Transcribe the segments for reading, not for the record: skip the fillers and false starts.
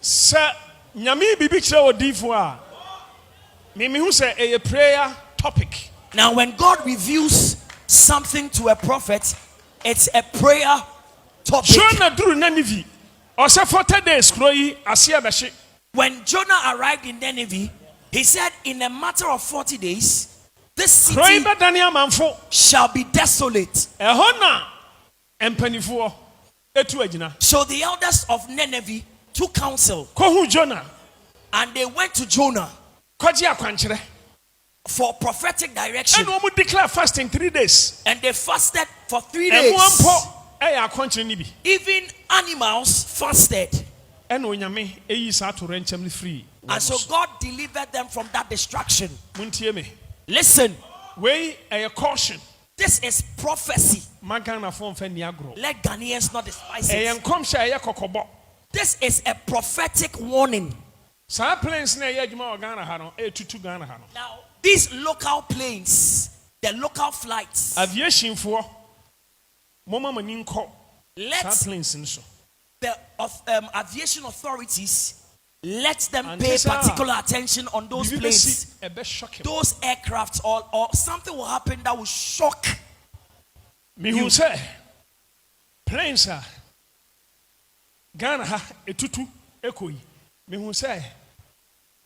Sir, Nyami bibi kire odifo a. Me hu say a prayer topic. Now when God reveals something to a prophet, it's a prayer topic. Jonah duru Nineveh. Ose 40 days kuro yi ase abehye. When Jonah arrived in Nineveh, he said in a matter of 40 days, this city shall be desolate. So the elders of Nineveh took counsel. And they went to Jonah for prophetic direction. And we declare fasting 3 days. And they fasted for 3 days. Even animals fasted. And so God delivered them from that destruction. Listen. Caution. This is prophecy. Let Ghanaians not despise it. This is a prophetic warning. Now, these local planes, the local flights, aviation for let the aviation authorities let them pay particular attention on those planes, those aircrafts, or something will happen that will shock you. Planes are Ghana etutu ekoi. Me hu say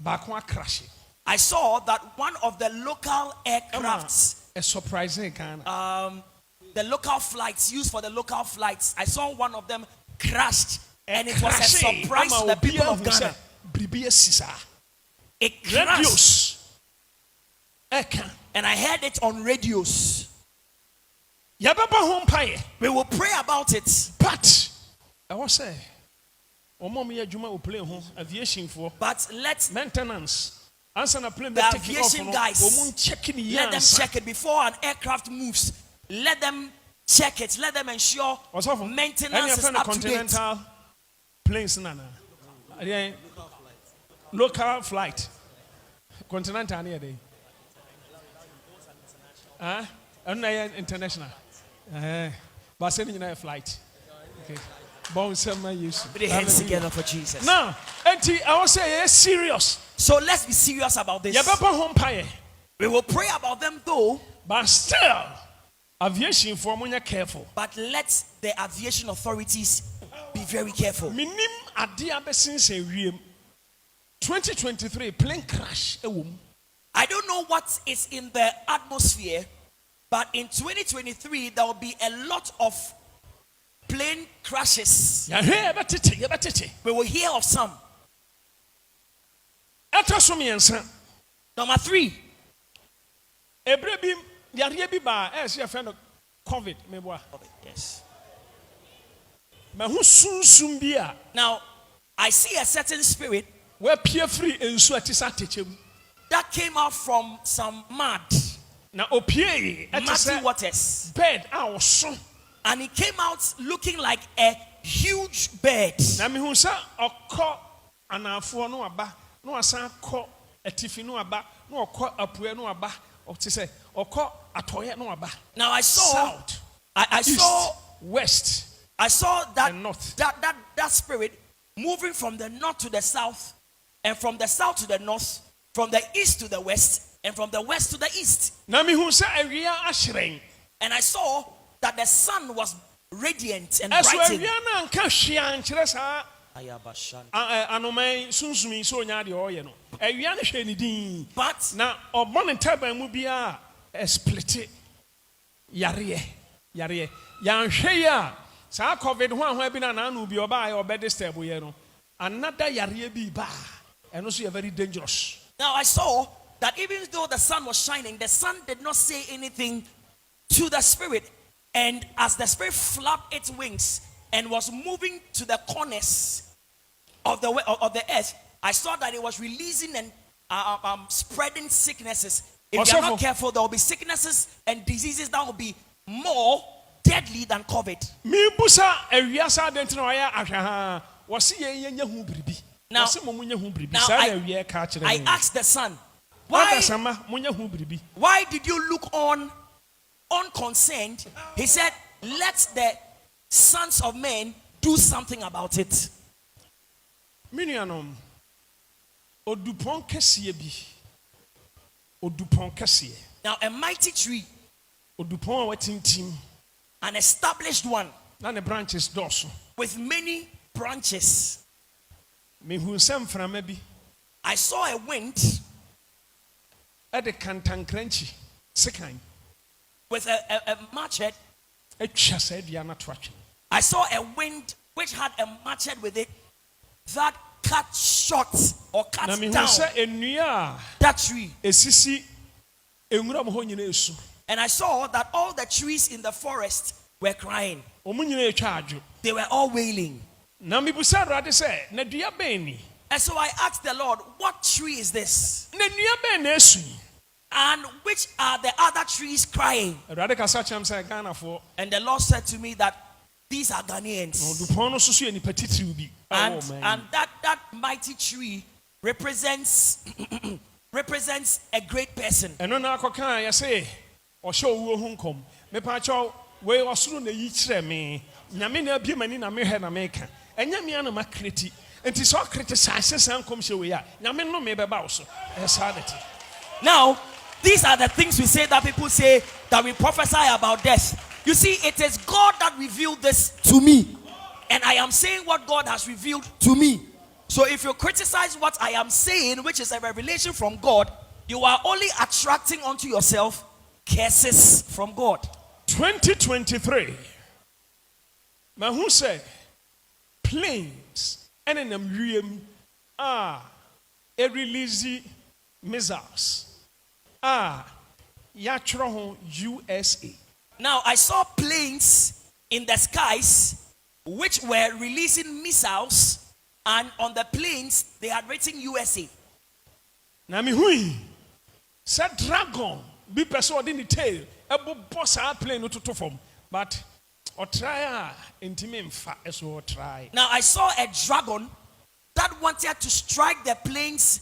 bakwa crash. I saw that one of the local aircrafts, a surprising Ghana. The local flights used for the local flights. I saw one of them crashed, and it was a surprise to the people of Ghana. It crashed, and I heard it on radios. We will pray about it. But I was say, but let maintenance. The aviation guys, let them check it before an aircraft moves. Let them check it. Let them ensure maintenance is up to date. Planes, local flight. Continental near day. International. But sending a flight. Okay. Put your hands together for Jesus. Now, I will say serious. So let's be serious about this. We will pray about them though. But still, aviation for when you're careful. But let the aviation authorities be very careful. Minim adia besin se wiem. 2023 plane crash. I don't know what is in the atmosphere, but in 2023 there will be a lot of plane crashes. We will hear of some. Number 3. COVID. Yes. Now, I see a certain spirit where peer free that came out from some mud. Now, muddy waters. Bed, and he came out looking like a huge bird. No asan ko etifi no aba no okọ apue no aba o ti say okọ atoye no aba. Now I saw south, I east, saw west, I saw that north. that spirit moving from the north to the south, and from the south to the north, from the east to the west, and from the west to the east. Na mi hu say awia ahyiren. And I saw that the sun was radiant and bright. Eso awia na nka hwia nkyere sa anomai sunsumi so nya de oye no awia ne hwe ni din but na obon taban mu bia split yare yan hwe ya sa covid ho ahwa bi na anu bi oba ya obedi step ye no another yare bi ba eno so very dangerous. Now I saw that even though the sun was shining, the sun did not say anything to the spirit, and as the spirit flapped its wings and was moving to the corners of the earth, I saw that it was releasing and spreading sicknesses. If you are not careful, there will be sicknesses and diseases that will be more deadly than COVID. Now, I asked the son, why did you look on unconcerned? He said, let the sons of men do something about it. Minianom. Odupon kesiye bi. Odupon kesiye. Now a mighty tree. Odupon wetintim. An established one. Na ne branches doso. With many branches. Mehusem frama bi. I saw a wind. Ede kantankranchi. Sekan. With a machete. I saw a wind which had a machete with it that cut short or cut down that tree. And I saw that all the trees in the forest were crying. They were all wailing. And so I asked the Lord, what tree is this? And which are the other trees crying? And the Lord said to me that these are Ghanaians. And that mighty tree represents represents a great person. Now, these are the things we say that people say that we prophesy about death. You see, it is God that revealed this to me. And I am saying what God has revealed to me. So if you criticize what I am saying, which is a revelation from God, you are only attracting unto yourself curses from God. 2023. Who say planes and in them are a release missiles. USA. Now I saw planes in the skies which were releasing missiles, and on the planes they had written USA. Now me hui said dragon be person in the tail ebo boss our plane to form, but or try try. Now I saw a dragon that wanted to strike the planes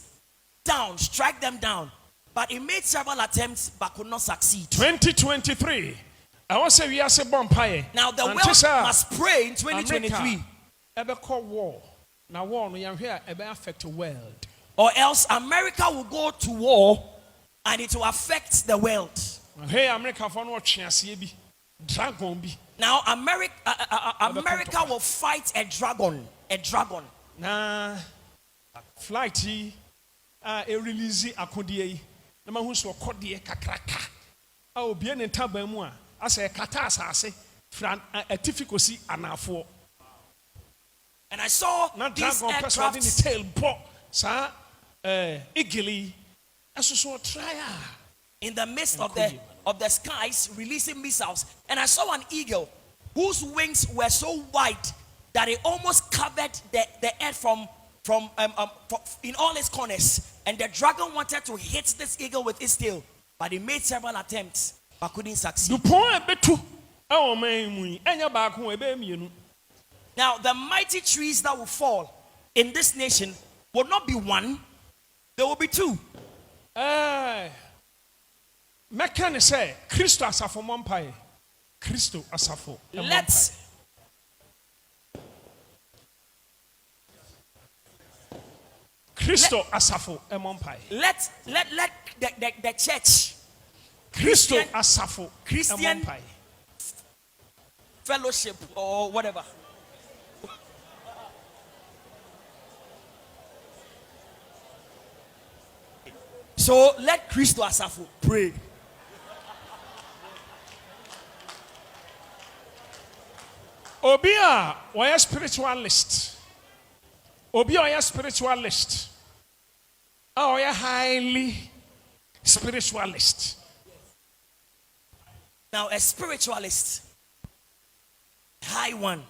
down, strike them down. But it made several attempts but could not succeed. 2023. I want to say we are a vampire. Now the world must pray in 2023. Ever call war. Now war no yan here ever affect the world. Or else America will go to war and it will affect the world. Hey, America for no chance bi. Dragon bi. Now America will fight a dragon. A dragon. Nah flighty a release akodie. And I saw these aircrafts in the midst of the skies releasing missiles. And I saw an eagle whose wings were so wide that it almost covered the earth from in all its corners. And the dragon wanted to hit this eagle with its tail, but he made several attempts but couldn't succeed. Now the mighty trees that will fall in this nation will not be one, there will be two. Mekane say Christo asafo mompai. Christo asafo. Let's Christo asafo emompai. Let the church Christo asafo Christian fellowship or whatever. So let Christo asafo pray. Obia why spiritualist. Obia why spiritualist. Oh, you're highly spiritualist. Now, a spiritualist, high one.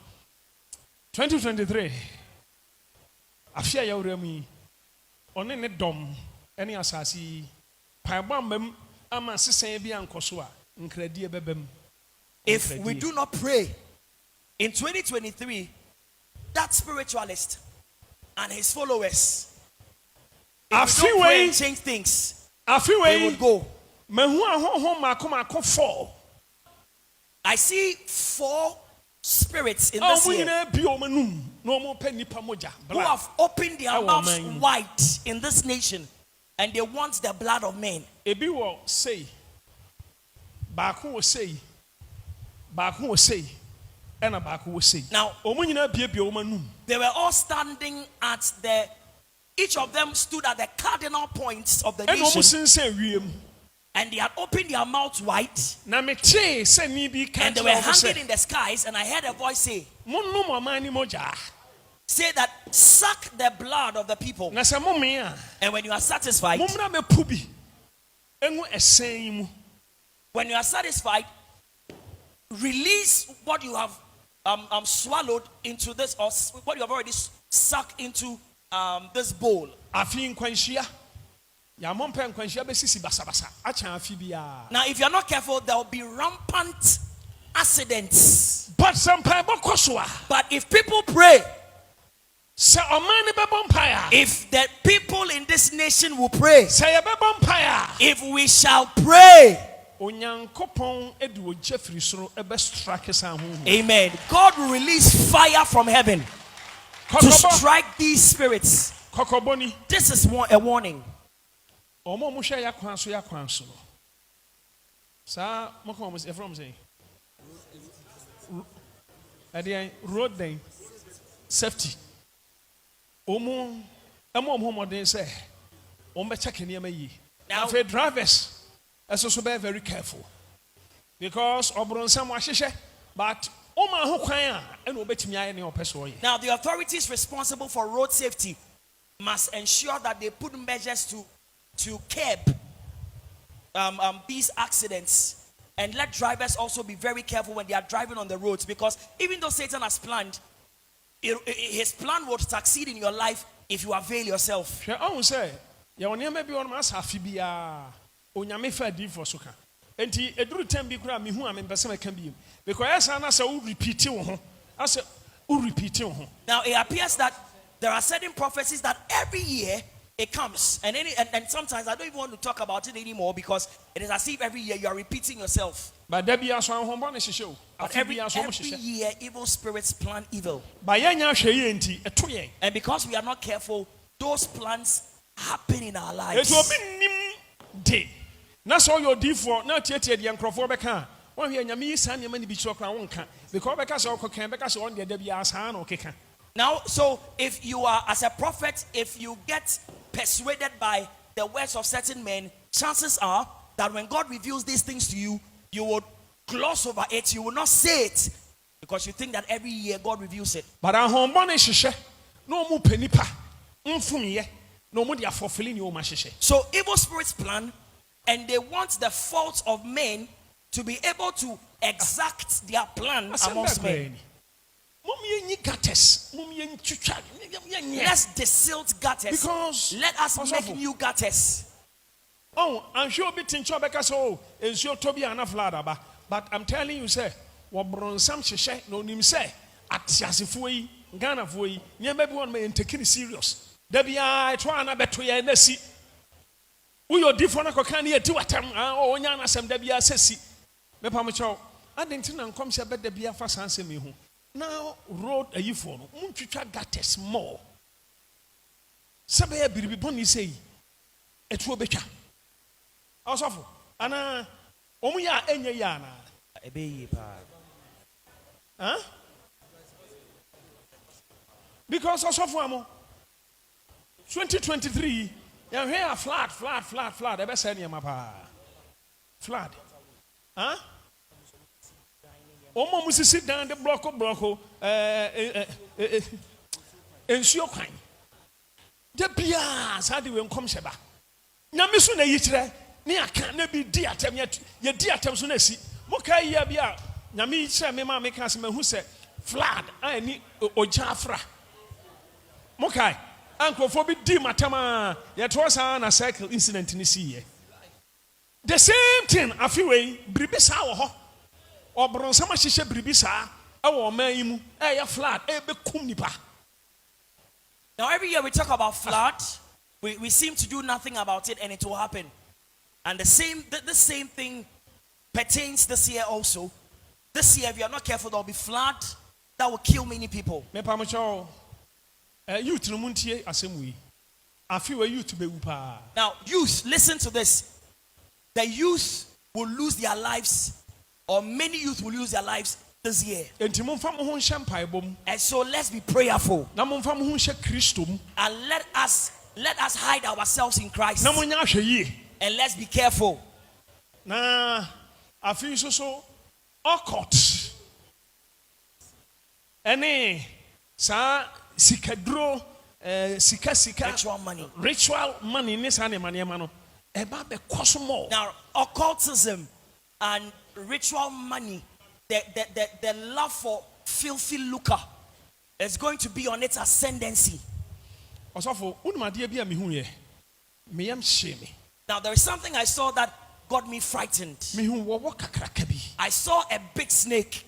2023. I fear your remi. On any dom, any assassin. Paibam, ama sisebi and kosua. Incredible bebem. If we do not pray in 2023, that spiritualist and his followers, if we don't pray and change things, they would go. I see 4 spirits in this year who have opened their mouths wide in this nation and they want the blood of men. Now, they were all standing at each of them stood at the cardinal points of the nation. And they had opened their mouths wide. And they were hanging in the skies. And I heard a voice say that suck the blood of the people. And when you are satisfied, release what you have swallowed into this, or what you have already sucked into this bowl. Now, if you're not careful, there will be rampant accidents. But if people pray, if the people in this nation will pray, if we shall pray, amen, God will release fire from heaven to strike these spirits. This is a warning. Road safety. Now, for drivers, also be very careful, because but now the authorities responsible for road safety must ensure that they put measures to curb these accidents, and let drivers also be very careful when they are driving on the roads, because even though Satan has planned, his plan will succeed in your life if you avail yourself. Now it appears that there are certain prophecies that every year it comes, and sometimes I don't even want to talk about it anymore, because it is as if every year you are repeating yourself. But every year evil spirits plan evil, and because we are not careful, those plans happen in our lives. That's all your default. Now, the uncrophone becan. Now, so if you are, as a prophet, if you get persuaded by the words of certain men, chances are that when God reveals these things to you, you will gloss over it. You will not say it because you think that every year God reveals it. But our home no more penipa. No more they are fulfilling your message. So evil spirits plan, and they want the faults of men to be able to exact their plan amongst men. Let's desilt gutters. Because let us make new gutters. Oh, I'm sure beating Chobeka so is your Toby and a fladaba. But I'm telling you, sir, what Bronsam Shisha no name say at Yasifui, Ghana Fui, near maybe one may take it serious. Debbie, I try and bet to you and the sea. We are different. Can you do at oh, Yana Sam Debbie Sessi? Mepamacho, I didn't know come to bet the Bia fast answer me. Now, road a euphone, Munchucha gutters more. Sabaya Biriboni say, it will be. Also, Anna, Omuya Enyana. Huh? Because also for 2023, you hear flat. I bet say flat. Huh? Omo must sit down the block, ensure kind. The Bias had to come Sheba. Namisu na yitre, ni aka na bi di atem ye di atem so na si. Moka ya bia, nyame yitre me ma me kan se mahu se flood ani ojafra. Moka ankrofo bi di matama ye to sa na cycle incident ni si ye. The same thing afiwe bribi sa wo ho. Obronsama hihye bribi sa awo man yi mu ya flood be kum nipa. Now every year we talk about flood, we seem to do nothing about it, and it will happen. And the same thing pertains this year also. This year, if you are not careful, there will be flood that will kill many people. Me pamocho. Youth no muntie asem I feel a youth be upa. Now, youth, listen to this. The youth will lose their lives, or many youth will lose their lives this year. And so let's be prayerful. And let us hide ourselves in Christ. And let's be careful. Na I feel so occult. Any sa sikadro ritual money Now, occultism and ritual money, the love for filthy lucre is going to be on its ascendancy. Now, there is something I saw that got me frightened. I saw a big snake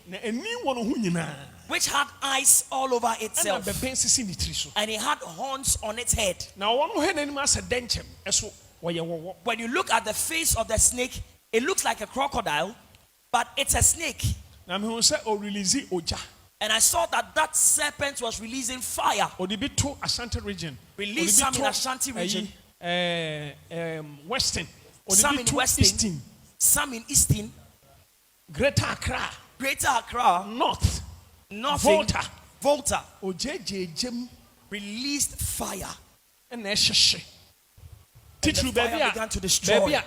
which had eyes all over itself, and it had horns on its head. When you look at the face of the snake, it looks like a crocodile, but it's a snake. And I saw that serpent was releasing fire. Release some in Ashanti region, Western, some in Western, Eastern, some in Eastern, Greater Accra, North, Volta, released fire. And the fire began to destroy,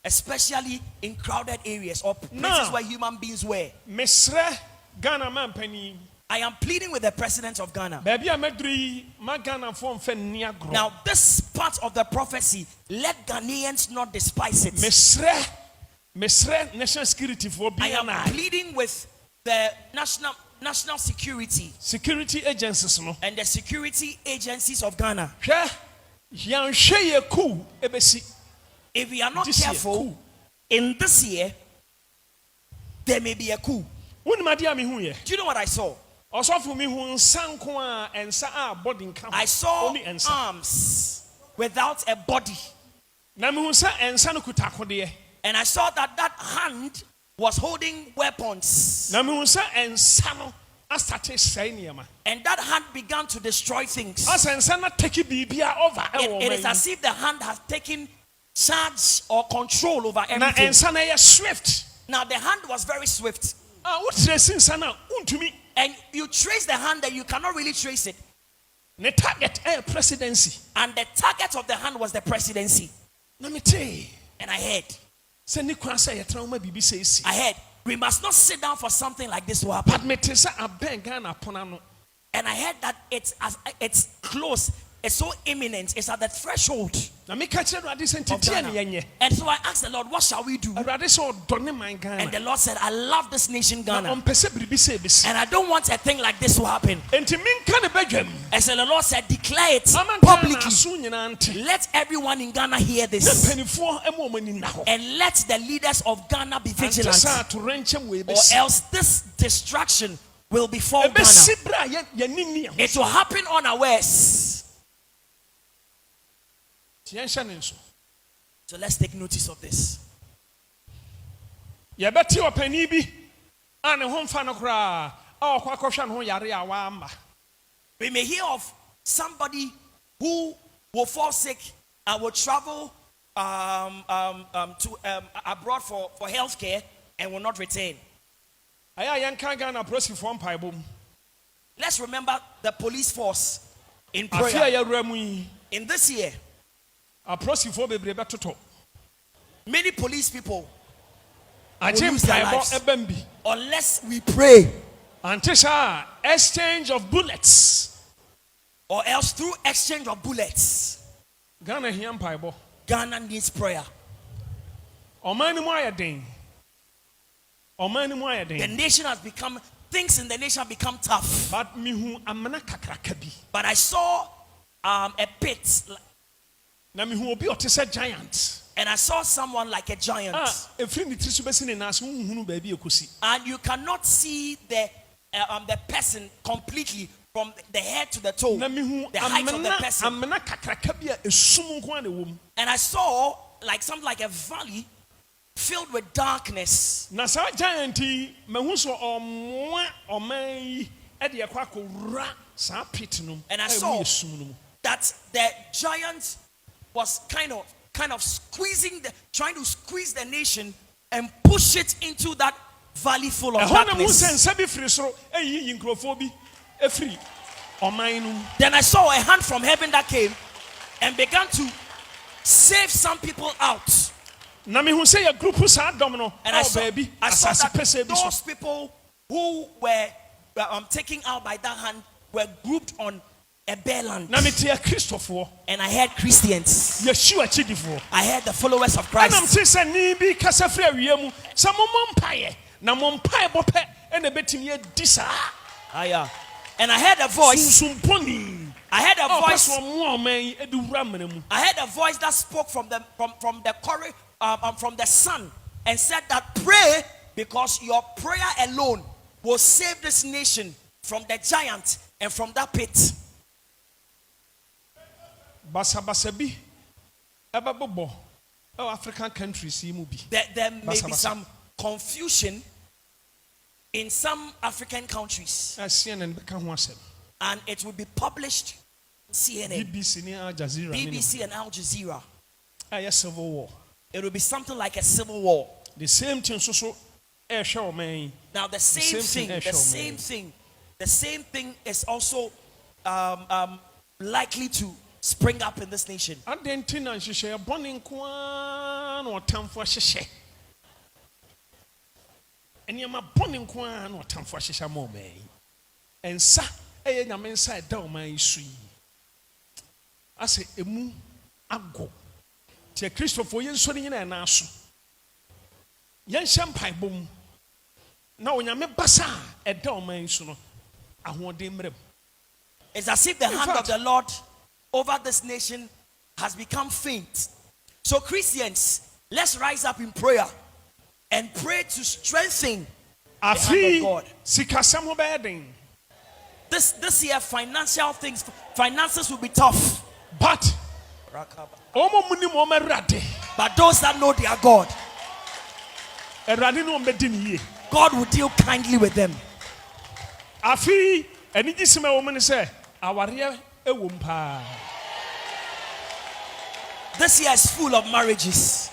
especially in crowded areas or places where human beings were. I am pleading with the president of Ghana. Now, this part of the prophecy, let Ghanaians not despise it. National security for I am pleading with the national security agencies and the security agencies of Ghana. If we are not careful, in this year, there may be a coup. Do you know what I saw? I saw arms without a body. And I saw that hand was holding weapons. And that hand began to destroy things. It is as if the hand has taken charge or control over everything. Now the hand was very swift. And you trace the hand and you cannot really trace it. The target presidency. And the target of the hand was the presidency. And I heard, we must not sit down for something like this to happen. And I heard that it's close. It's so imminent. It's at the threshold of Ghana. And so I asked the Lord, what shall we do? And the Lord said, I love this nation Ghana, and I don't want a thing like this to happen. And so the Lord said, declare it publicly. Let everyone in Ghana hear this, and let the leaders of Ghana be vigilant, or else this distraction will befall Ghana. It will happen unawares. So let's take notice of this. We may hear of somebody who will fall sick and will travel to abroad for health care and will not return. Let's remember the police force in prayer. In this year, many police people will lose their lives unless we pray. Exchange of bullets, or else through exchange of bullets. Ghana needs prayer. The nation has become, things in the nation have become tough. But I saw a pit. And I saw someone like a giant. And you cannot see the person completely from the head to the toe. The height of the person. And I saw like something like a valley filled with darkness. Na sa giant mehu so omoa oman e de yakwa akowura sa pit no. And I saw that the giant was kind of squeezing trying to squeeze the nation and push it into that valley full of darkness. Then I saw a hand from heaven that came and began to save some people out. And I saw that those people who were taken out by that hand were grouped on a bare land. And I heard Christians. I heard the followers of Christ. And I heard a voice. I heard a voice that spoke from the sun and said that pray, because your prayer alone will save this nation from the giant and from that pit. Basabasabi Ababobo African countries there may be some confusion in some African countries, and it will be published on CNN, BBC and Al Jazeera. Civil war. It will be something like a civil war. The same thing now the same thing is also likely to spring up in this nation. It's as if the hand of the Lord over this nation has become faint. So Christians, let's rise up in prayer and pray to strengthen the hand of God. This year, finances will be tough. But those that know their God, God will deal kindly with them. This year is full of marriages.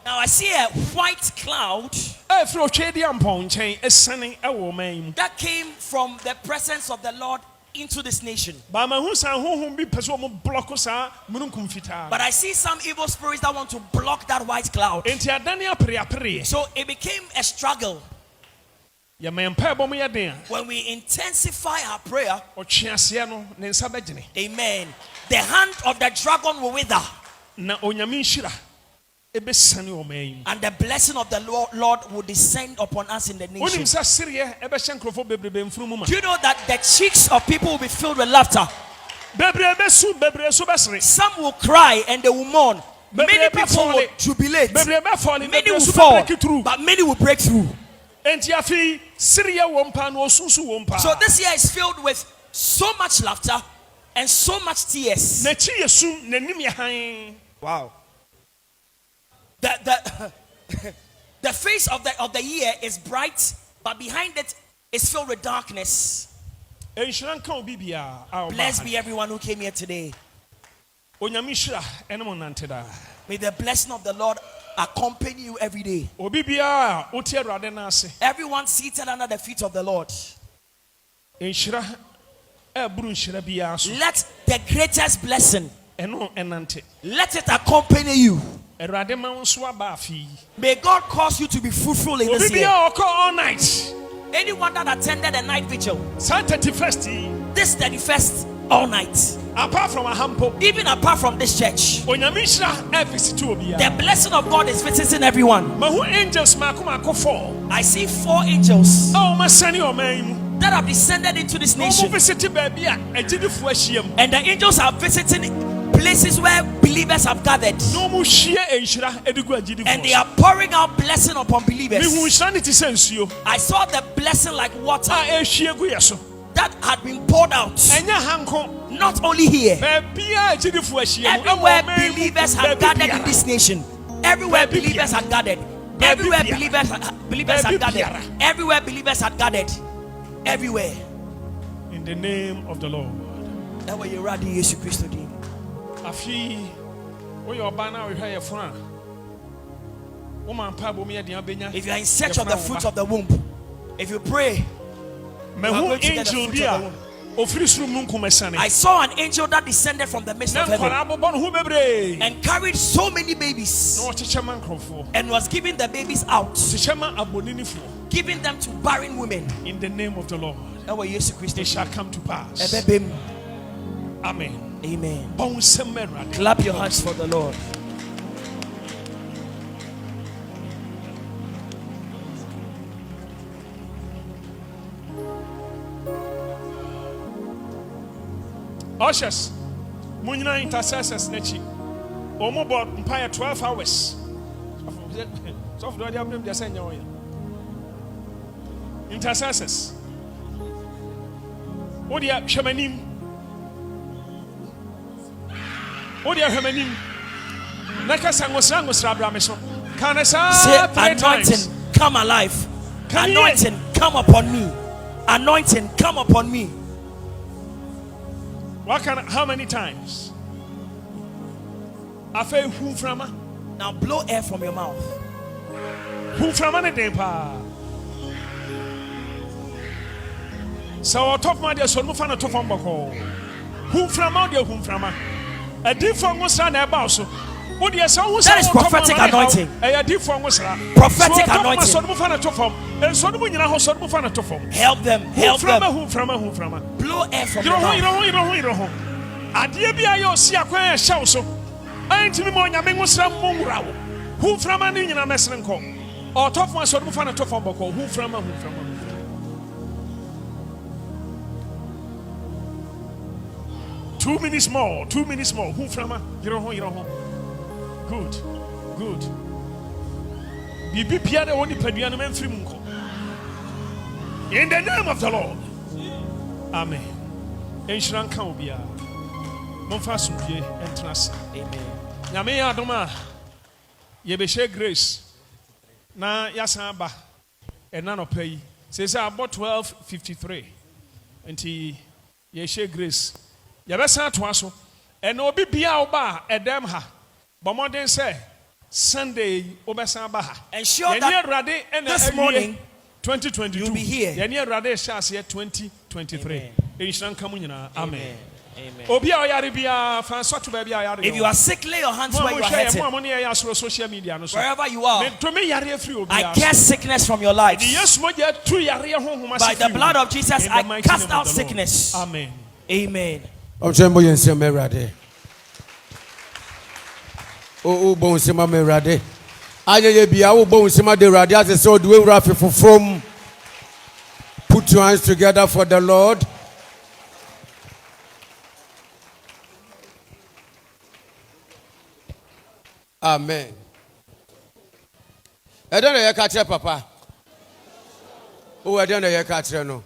Now I see a white cloud that came from the presence of the Lord into this nation. But I see some evil spirits that want to block that white cloud. So it became a struggle. When we intensify our prayer, amen, the hand of the dragon will wither, and the blessing of the Lord will descend upon us in the nation. Do you know that the cheeks of people will be filled with laughter? Some will cry and they will mourn. Many people will jubilate. Many will fall, but many will break through. So this year is filled with so much laughter and so much tears. Wow. The face of the year is bright, but behind it is filled with darkness. Blessed be everyone who came here today. May the blessing of the Lord accompany you every day. Everyone seated under the feet of the Lord. Let the greatest blessing, let it accompany you. May God cause you to be fruitful in this year. Anyone that attended a night vigil, this 31st, all night, even apart from this church, the blessing of God is visiting everyone. I see 4 angels that have descended into this nation, and the angels are visiting places where believers have gathered, and they are pouring out blessing upon believers. I saw the blessing like water that had been poured out. Not only here. Everywhere Believers have gathered in this nation. Everywhere believers are gathered. Everywhere believers are gathered. Everywhere believers are gathered. Everywhere. In the name of the Lord. That way you're ready, Jesus Christ. Afi, we are banner with her friend. If you are in search of the fruits of the womb, if you pray, I saw an angel that descended from the midst of heaven and carried so many babies and was giving the babies out, giving them to barren women. In the name of the Lord, it shall come to pass. Amen. Amen. Clap your hands for the Lord. Ushers, Munina intercessors nechi. Omo board mpire 12 hours. So for the problem they say nyawo. Intercessors. Odia hwemanim. Odia hwemanim. Naka sangosrango srabra me so. Can I say 3 times? Come alive. Anointing come upon me. Anointing come upon me. How many times? Now blow air from your mouth. So top my dear son, Mufana to Fombako. Who from out there, whom from a different son about so. That is prophetic anointing. Prophetic anointing. Help them. Help them. Blow air from your mouth. Who from a new messing call? Or top one sort of fun to Fombako. Who from a 2 minutes more. 2 minutes more. Who from a you know home. Good. Bibi piade oni paduano memfiri munko. In the name of the Lord. Amen. Enshran kan obia. Momfa sumdie entrance. Amen. Nyame adoma. Ye be share grace. Na yasan ba. Ena no pay. Say about 12:53. Enti ye share grace. Ye be san to aso. Ena obi bia oba edem ha. But more than say Sunday, ensure that this morning 2022 you'll be here. 2023. Amen. Amen. If you are sick, lay your hands where you are hurting. Wherever you are, I cast sickness from your life. By the blood of Jesus, I cast out sickness. Amen. Amen. Oh, bonsema me rade. Aye bia wo bonsema de rade as so do we rafi from. Put your hands together for the Lord. Amen. I don't know your catcher, Papa. Oh, I don't know your catcher, no.